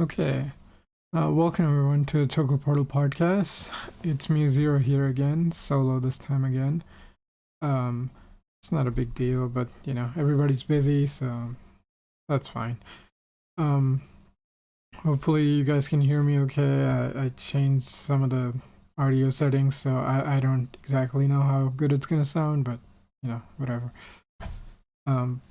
Okay. Welcome everyone to the Toku Portal podcast. It's me Zero here again, solo this time again. Um, it's not a big deal, but everybody's busy, so that's fine. Um, Hopefully you guys can hear me okay. I changed some of the audio settings, so I don't exactly know how good it's gonna sound, but whatever. Um,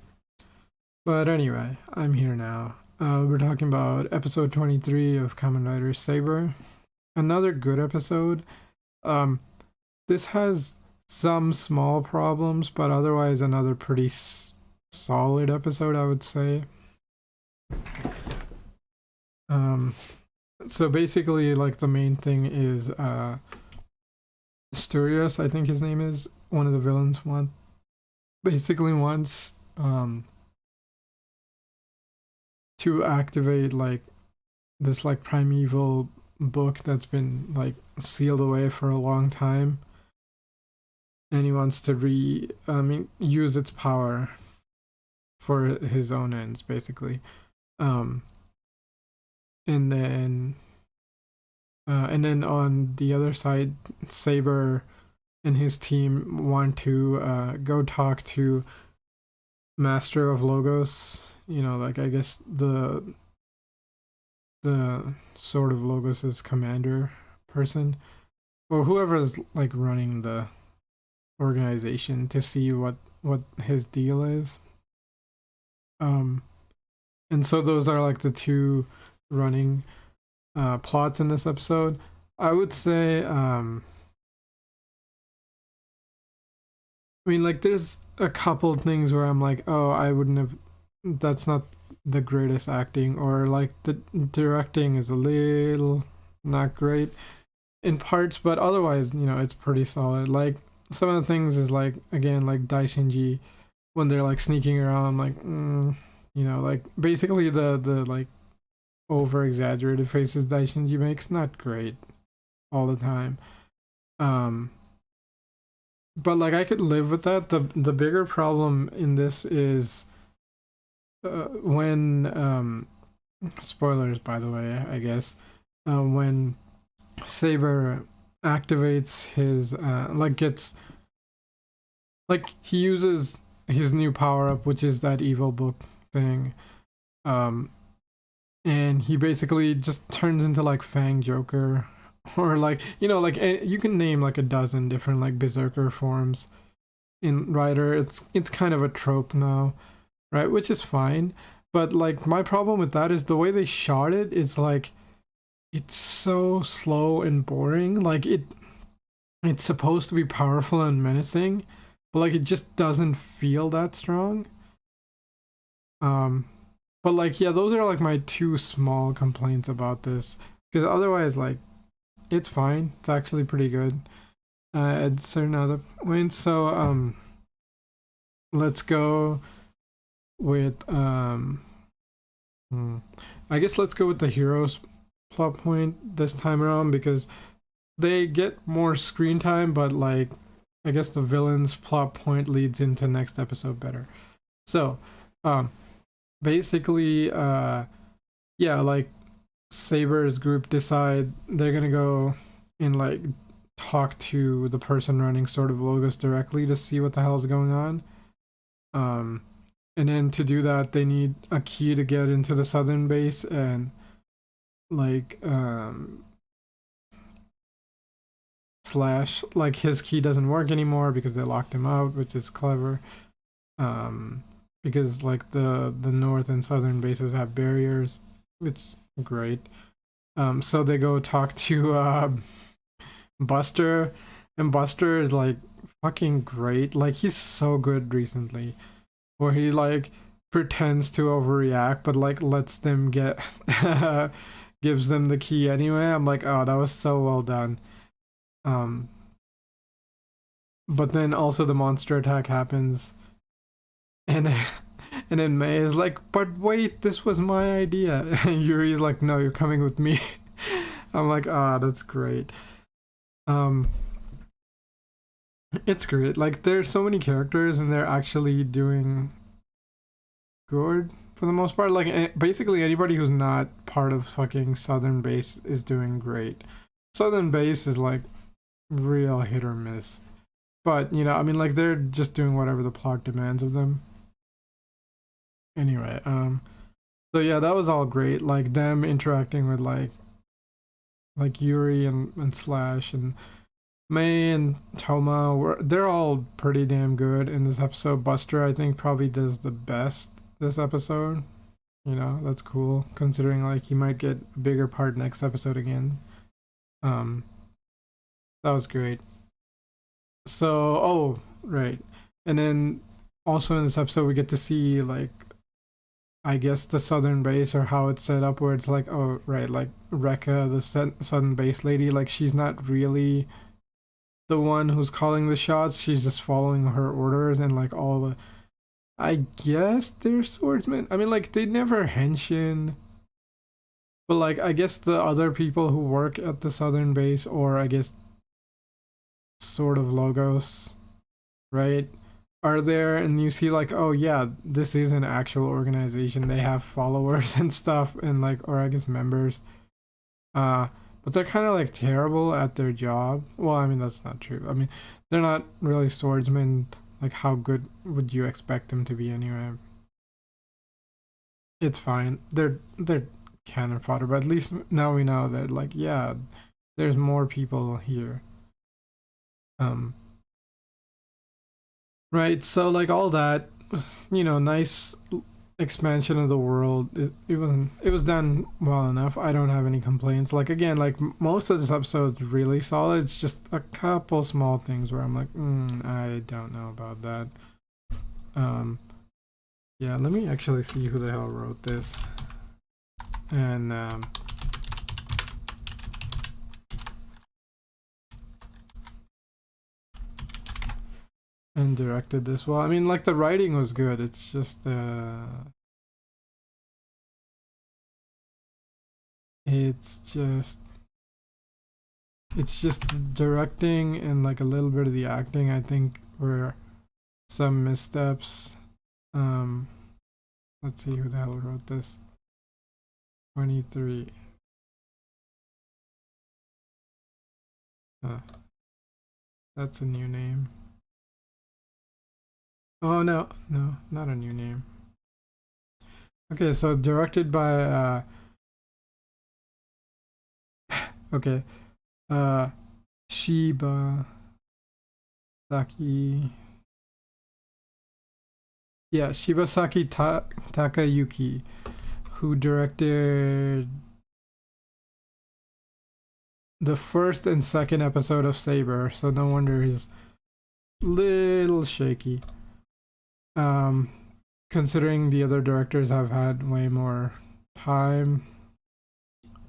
but anyway, I'm here now. We're talking about episode 23 of Kamen Rider Saber. Another good episode. Um, this has some small problems, but otherwise another pretty solid episode, I would say. Um, so basically, like the main thing is Sturios, I think his name is one of the villains. Basically wants to activate like this like primeval book that's been like sealed away for a long time, and he wants to use its power for his own ends, basically. Um, and then on the other side, Saber and his team want to go talk to Master of Logos. Like I guess the sort of Logos's commander person, or whoever's like running the organization, to see what his deal is. And so those are like the two running plots in this episode. I would say like there's a couple things where I'm like, oh, I wouldn't have, that's not the greatest acting, or like the directing is a little not great in parts, but otherwise, it's pretty solid. Like some of the things is like, again, like Daishinji, when they're like sneaking around, like like basically the like over exaggerated faces Daishinji makes, not great all the time. But like I could live with that. The bigger problem in this is when spoilers, by the way, I guess, when Saber activates his like gets, like, he uses his new power up, which is that evil book thing, um and he basically just turns into like Fang Joker, or like like you can name like a dozen different like berserker forms in Rider. It's kind of a trope now, right? Which is fine, but like my problem with that is the way they shot it is like it's so slow and boring. Like it's supposed to be powerful and menacing, but like it just doesn't feel that strong. Um, but like, yeah, those are like my two small complaints about this. Because otherwise, like, it's fine. It's actually pretty good at certain other points. So let's go with I guess let's go with the heroes plot point this time around, because they get more screen time, but like I guess the villain's plot point leads into next episode better. So basically yeah, like Saber's group decide they're gonna go and like talk to the person running sort of Logos directly to see what the hell's going on. And then to do that, they need a key to get into the southern base, and like Slash, like his key doesn't work anymore because they locked him out, which is clever. Because like the north and southern bases have barriers, which is great. So they go talk to Buster, and Buster is like fucking great. Like he's so good recently, where he like pretends to overreact, but like lets them get gives them the key anyway. I'm like, oh, that was so well done. Um, but then also the monster attack happens, and and then May is like, but wait, this was my idea. And Yuri's like, no, you're coming with me. I'm like, ah, that's great. Um, it's great. Like there's so many characters and they're actually doing good for the most part. Like basically anybody who's not part of fucking Southern Base is doing great. Southern Base is like real hit or miss. But, you know, I mean, like, they're just doing whatever the plot demands of them. Anyway, so yeah, that was all great. Like, them interacting with, like Yuri and Slash and May and Toma, they're all pretty damn good in this episode. Buster, I think, probably does the best this episode. You know, that's cool, considering, like, he might get a bigger part next episode again. That was great. So, oh, right. And then also in this episode, we get to see, like, I guess the Southern Base or how it's set up, where it's like, oh, right, like Rekka, the Southern Base lady, like, she's not really the one who's calling the shots. She's just following her orders, and, like, all the. I guess they're swordsmen. I mean, like, they never henshin. But, like, I guess the other people who work at the Southern Base, or I guess sort of logos, right, are there, and you see like, oh yeah, this is an actual organization, they have followers and stuff, and like, or I guess members, but they're kind of like terrible at their job. Well, I mean, that's not true. I mean, they're not really swordsmen. Like, how good would you expect them to be anyway? It's fine, they're cannon fodder, but at least now we know that, like, yeah, there's more people here. Right, so like all that, you know, nice expansion of the world. It was done well enough. I don't have any complaints. Like, again, like most of this episode is really solid. It's just a couple small things where I'm like, I don't know about that. Yeah, let me actually see who the hell wrote this. And and directed this well. I mean, like, the writing was good. It's just it's just directing and like a little bit of the acting, I think, were some missteps. Let's see who the hell wrote this. 23. That's a new name. Oh no, not a new name. Okay, so directed by okay, Shiba Saki. Yeah, Shibasaki Takayuki, who directed the first and second episode of Saber, so no wonder he's little shaky. Considering the other directors have had way more time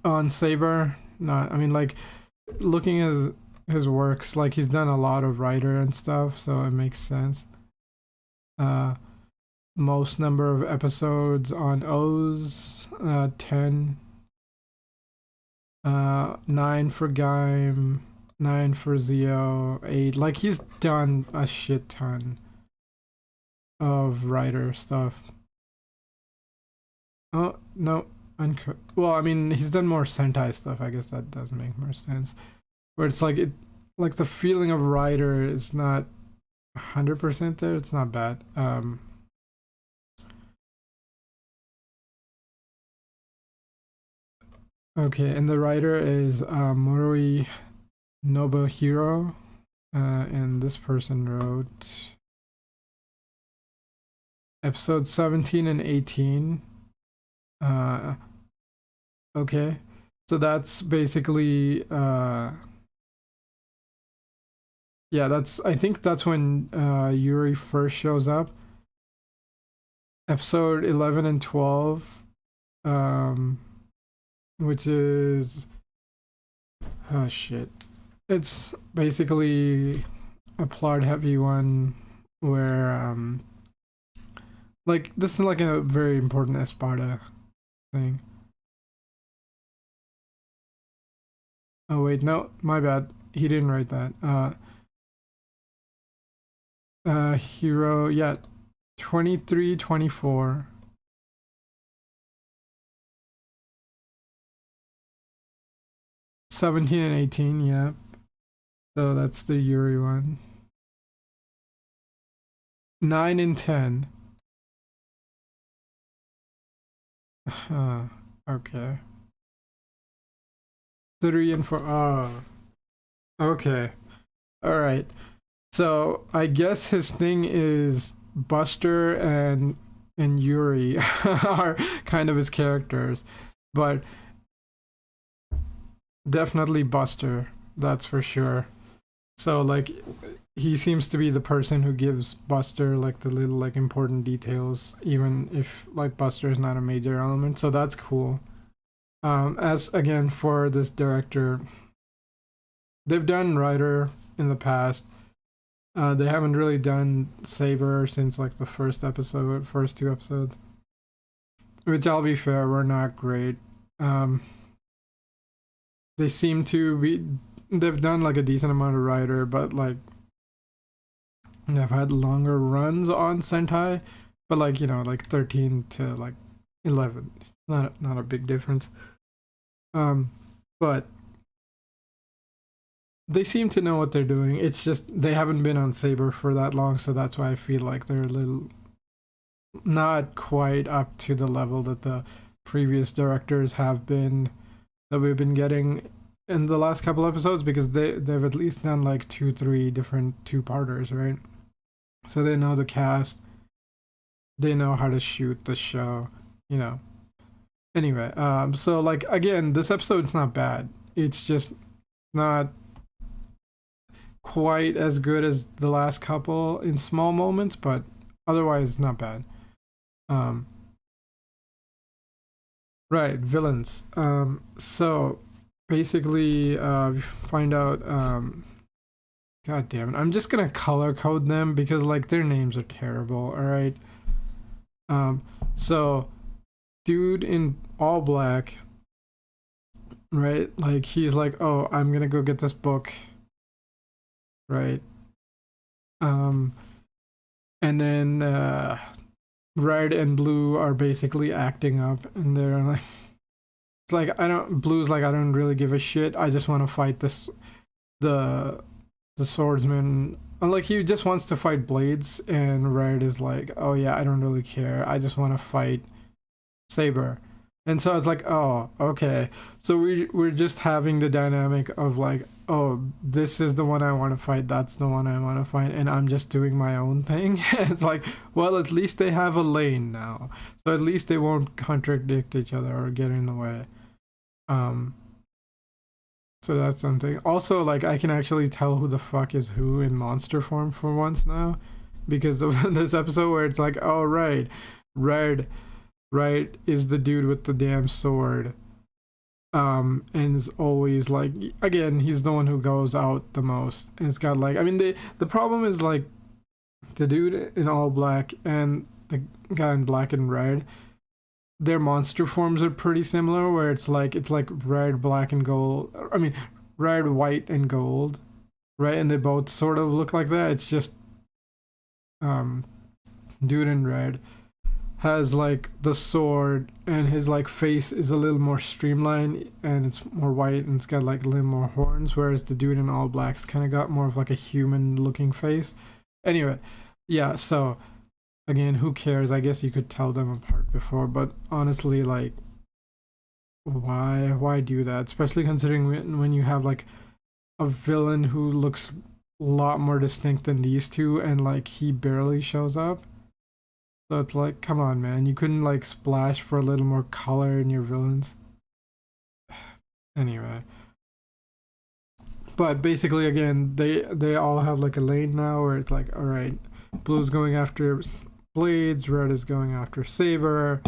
on Saber. Not, I mean, like, looking at his works, like, he's done a lot of writer and stuff, so it makes sense. Most number of episodes on O's, 10. 9 for Gaim, 9 for Zio, 8. Like, he's done a shit ton of writer stuff. Oh, no. Well, I mean, he's done more Sentai stuff. I guess that does make more sense. Where it's like, like the feeling of writer is not 100% there. It's not bad. Okay, and the writer is Moroi Nobuhiro, and this person wrote episodes 17 and 18. Okay, so that's basically yeah, I think that's when Yuri first shows up. Episode 11 and 12, which is, oh shit, it's basically a plot heavy one where like, this is like a very important Esparta thing. Oh wait, no, my bad, he didn't write that. Hero, yeah, 23, 24. 17 and 18, yeah. So that's the Yuri one. 9 and 10. Okay. 3 and 4. Oh, okay. All right. So I guess his thing is Buster and Yuri are kind of his characters, but definitely Buster, that's for sure. So like he seems to be the person who gives Buster like the little like important details, even if like Buster is not a major element. So that's cool. As again for this director, they've done Rider in the past. They haven't really done Saber since like the first episode, first 2 episodes. Which I'll be fair, were not great. They seem to be. They've done like a decent amount of Rider, but like they've had longer runs on Sentai, but like like 13 to like 11. It's not a big difference. But they seem to know what they're doing. It's just they haven't been on Saber for that long, so that's why I feel like they're a little not quite up to the level that the previous directors have been, that we've been getting in the last couple episodes, because they've at least done like 2-3 different two-parters, right? So they know the cast, they know how to shoot the show, Anyway, so like again, this episode's not bad. It's just not quite as good as the last couple in small moments, but otherwise not bad. Right, villains. So basically, find out. God damn it! I'm just gonna color code them because like their names are terrible. All right. So dude in all black, right? Like he's like, oh, I'm gonna go get this book, right? And then red and blue are basically acting up, and they're like, it's like blue's like, I don't really give a shit. I just want to fight the swordsman. And like he just wants to fight Blades, and red is like, oh yeah, I don't really care. I just want to fight Saber. And so I was like, oh, okay. So we're just having the dynamic of like, oh, this is the one I want to fight, that's the one I want to fight, and I'm just doing my own thing. It's like, well, at least they have a lane now. So at least they won't contradict each other or get in the way. So that's something. Also, like, I can actually tell who the fuck is who in monster form for once now, because of this episode where it's like, oh, right, red is the dude with the damn sword, and is always like, again, he's the one who goes out the most, and it's got like, I mean, the problem is like the dude in all black and the guy in black and red, their monster forms are pretty similar, where it's like red, black, and gold. I mean, red, white, and gold, right? And they both sort of look like that. It's just dude in red has like the sword, and his like face is a little more streamlined, and it's more white, and it's got like a little more horns, whereas the dude in all black's kind of got more of like a human looking face. Anyway, yeah, so again, who cares? I guess you could tell them apart before, but honestly, like, why do that? Especially considering when you have like a villain who looks a lot more distinct than these two, and like he barely shows up. So it's like, come on, man, you couldn't like splash for a little more color in your villains. Anyway, but basically, again, they all have like a lane now where it's like, all right, blue's going after Blades, red is going after Saber,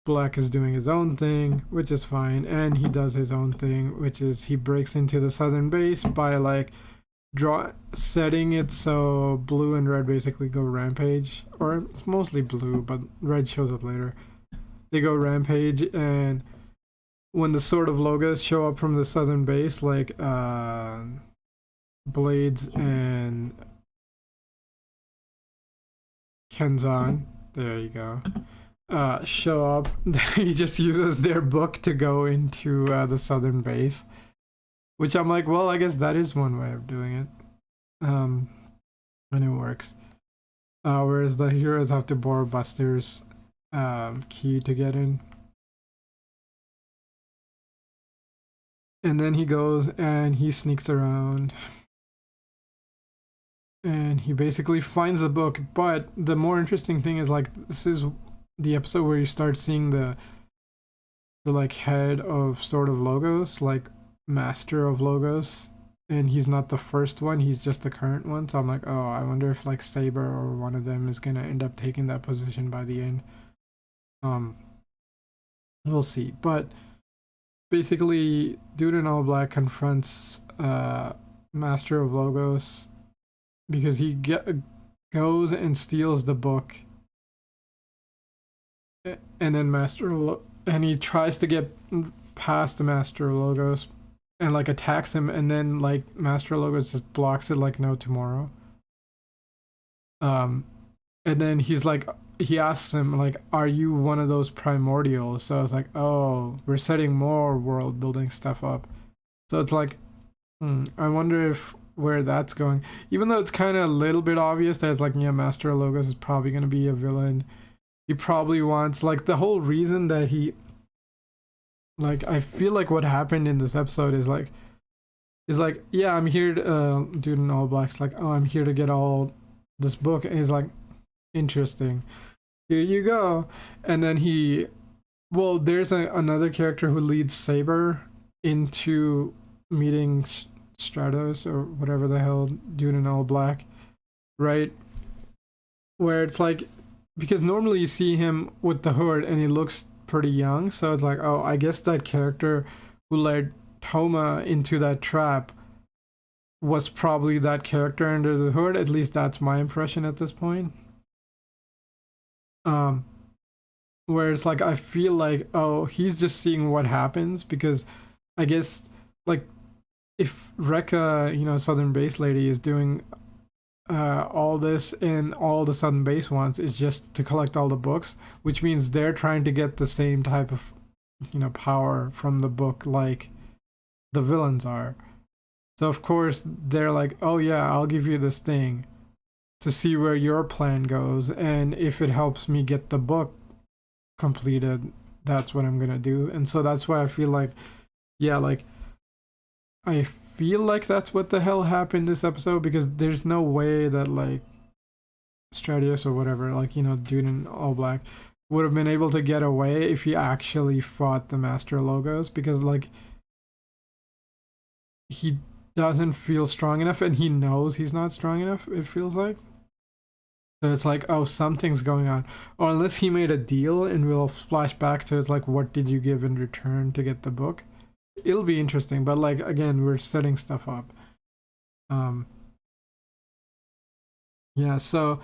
black is doing his own thing, which is fine, and he does his own thing, which is he breaks into the southern base by like setting it so blue and red basically go rampage, or it's mostly blue, but red shows up later. They go rampage, and when the Sword of Logas show up from the southern base, like Blades and Kenzan, there you go, show up, he just uses their book to go into the southern base. Which I'm like, well, I guess that is one way of doing it. Um, and it works. Whereas the heroes have to borrow Buster's key to get in. And then he goes and he sneaks around. And he basically finds the book. But the more interesting thing is, like, this is the episode where you start seeing the like head of sort of Logos, like master of Logos. And he's not the first one, he's just the current one. So I'm like, oh, I wonder if like Saber or one of them is gonna end up taking that position by the end. We'll see. But basically, Dude in All Black confronts Master of Logos because he goes and steals the book, and then and he tries to get past the Master of Logos and like attacks him, and then like Master of Logos just blocks it like no tomorrow. And then he asks him like, "Are you one of those primordials?" So it's like, oh, we're setting more world building stuff up. So it's like, I wonder if where that's going. Even though it's kind of a little bit obvious that it's like, yeah, Master of Logos is probably gonna be a villain. He probably wants like the whole reason that he like I feel like what happened in this episode is like yeah, I'm here to Dude in All Black's like, oh, I'm here to get all this book, and he's like, interesting, here you go. And then there's another character who leads Saber into meeting Stratos or whatever the hell, Dude in All Black, right? Where it's like, because normally you see him with the hood and he looks pretty young, so it's like, oh, I guess that character who led Toma into that trap was probably that character under the hood. At least that's my impression at this point. Where it's like, I feel like, oh, he's just seeing what happens, because I guess like if Rekka, Southern Base Lady, is doing all this, and all the Southern Base wants is just to collect all the books, which means they're trying to get the same type of power from the book like the villains are. So of course they're like, oh yeah, I'll give you this thing to see where your plan goes, and if it helps me get the book completed, that's what I'm gonna do. And so that's why I feel like, yeah, like I feel like that's what the hell happened this episode, because there's no way that like Stratius or whatever, like, Dude in All Black would have been able to get away if he actually fought the Master Logos, because like he doesn't feel strong enough, and he knows he's not strong enough, it feels like. So it's like, oh, something's going on. Or unless he made a deal, and we'll flash back to it, like, what did you give in return to get the book? It'll be interesting, but like, again, we're setting stuff up. Yeah, so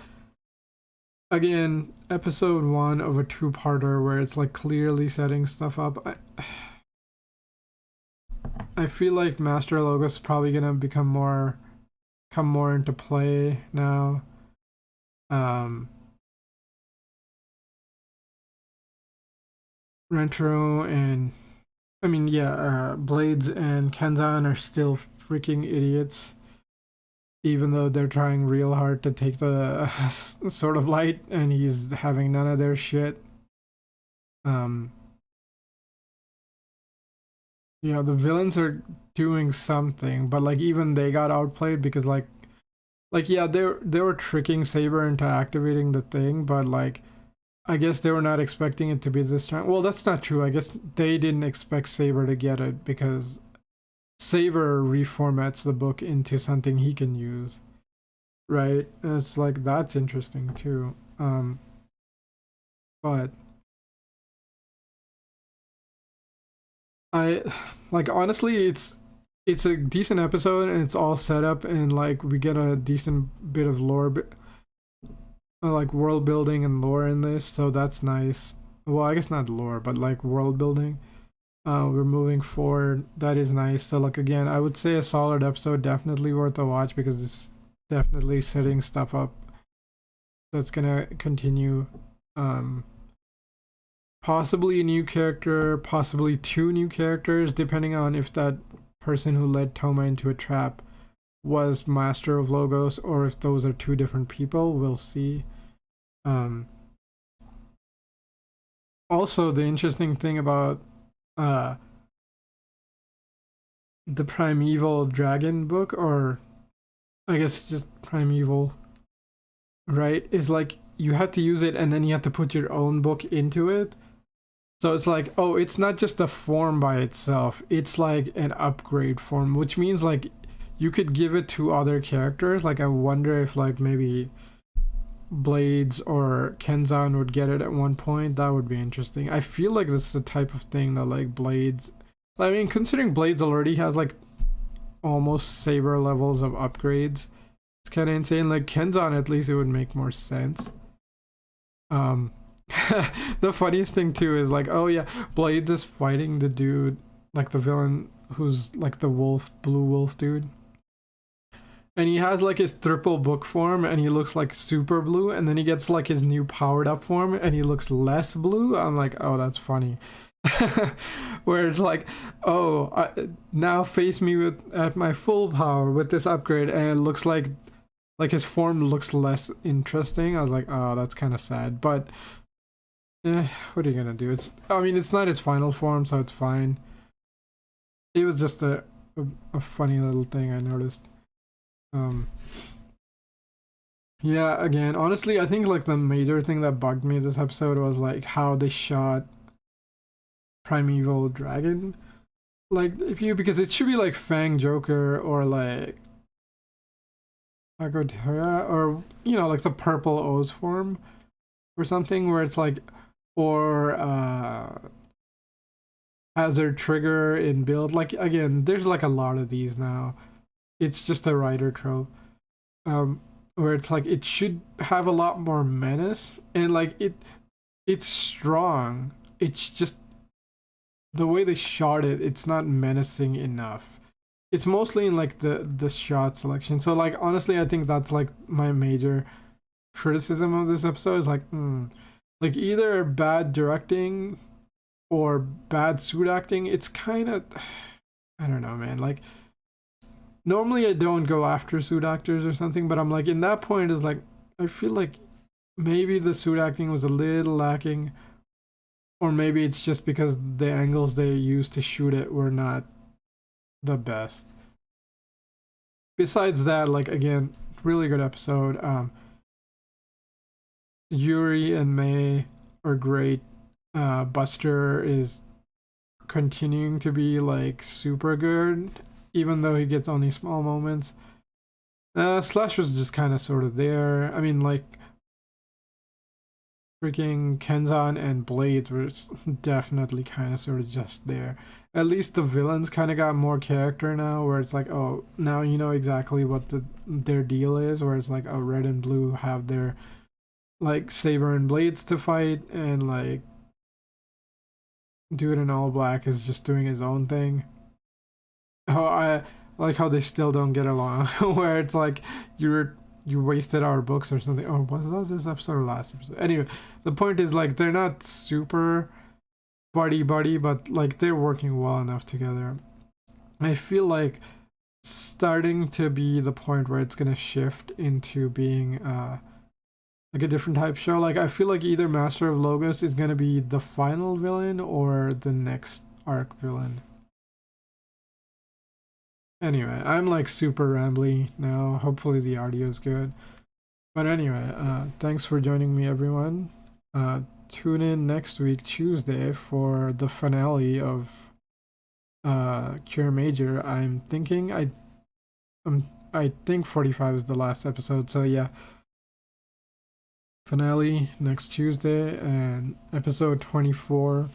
again, episode 1 of a two-parter where it's like clearly setting stuff up. I feel like Master Logos is probably gonna come more into play now. Rentaro and Blades and Kenzan are still freaking idiots, even though they're trying real hard to take the sort of light, and he's having none of their shit. The villains are doing something, but like even they got outplayed, because yeah, they were tricking Saber into activating the thing, but like I guess they were not expecting it to be this time. Well, that's not true. I guess they didn't expect Saber to get it, because Saber reformats the book into something he can use, right? And it's like, that's interesting too. But I like, honestly, it's a decent episode, and it's all set up, and like we get a decent bit of lore, like world building and lore in this, so that's nice. Well, I guess not lore, but like world building. We're moving forward, that is nice. So like, again, I would say a solid episode, definitely worth a watch, because it's definitely setting stuff up that's gonna continue. Possibly a new character, possibly 2 new characters, depending on if that person who led Toma into a trap was Master of Logos, or if those are two different people. We'll see. Also, the interesting thing about the Primeval Dragon book, or I guess just Primeval, right, is like you have to use it and then you have to put your own book into it. So it's like, oh, it's not just a form by itself, it's like an upgrade form, which means like you could give it to other characters. Like I wonder if like maybe Blades or Kenzan would get it at one point. That would be interesting. I feel like this is the type of thing that like Blades, I mean, considering Blades already has like almost Saber levels of upgrades, it's kind of insane. Like Kenzan, at least it would make more sense. The funniest thing too is like, oh yeah, Blades is fighting the dude, like the villain who's like the wolf, blue wolf dude, and he has like his triple book form and he looks like super blue, and then he gets like his new powered up form and he looks less blue. I'm like, oh, that's funny. Where it's like, oh, now face me with at my full power with this upgrade, and it looks like his form looks less interesting. I was like, oh, that's kind of sad, but what are you gonna do? I mean, it's not his final form, so it's fine. It was just a funny little thing I noticed. Yeah, again, honestly, I think like the major thing that bugged me this episode was like how they shot Primeval Dragon. Like, because it should be like Fang Joker or like Agotea, or you know, like the purple O's form or something, where it's like, or Hazard Trigger in build. Like again, there's like a lot of these now. It's just a writer trope. Where it's like it should have a lot more menace, and like it's strong. It's just the way they shot it, it's not menacing enough. It's mostly in like the shot selection. So like honestly, I think that's like my major criticism of this episode is like, like either bad directing or bad suit acting. It's kind of, I don't know, man. Like normally I don't go after suit actors or something, but I'm like in that point is like I feel like maybe the suit acting was a little lacking, or maybe it's just because the angles they used to shoot it were not the best. Besides that, like again, really good episode. Yuri and May are great. Buster is continuing to be like super good, even though he gets only small moments. Slash was just kind of sort of there. I mean, like freaking Kenzan and Blades were definitely kind of sort of just there. At least the villains kind of got more character now, where it's like, oh, now you know exactly what their deal is, where it's like, oh, Red and Blue have their like Saber and Blades to fight, and like dude in all black is just doing his own thing. Oh, I like how they still don't get along, where it's like you wasted our books or something. Oh, was that this episode or last episode? Anyway, the point is like they're not super buddy, but like they're working well enough together. I feel like starting to be the point where it's gonna shift into being like a different type show. Like I feel like either Master of Logos is gonna be the final villain or the next arc villain. Anyway, I'm like super rambly now. Hopefully the audio is good. But anyway, thanks for joining me, everyone. Tune in next week, Tuesday, for the finale of Cure Major. I'm thinking I think 45 is the last episode, so yeah. Finale next Tuesday, and episode 24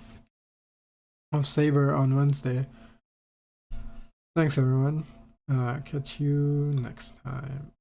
of Saber on Wednesday. Thanks everyone. Catch you next time.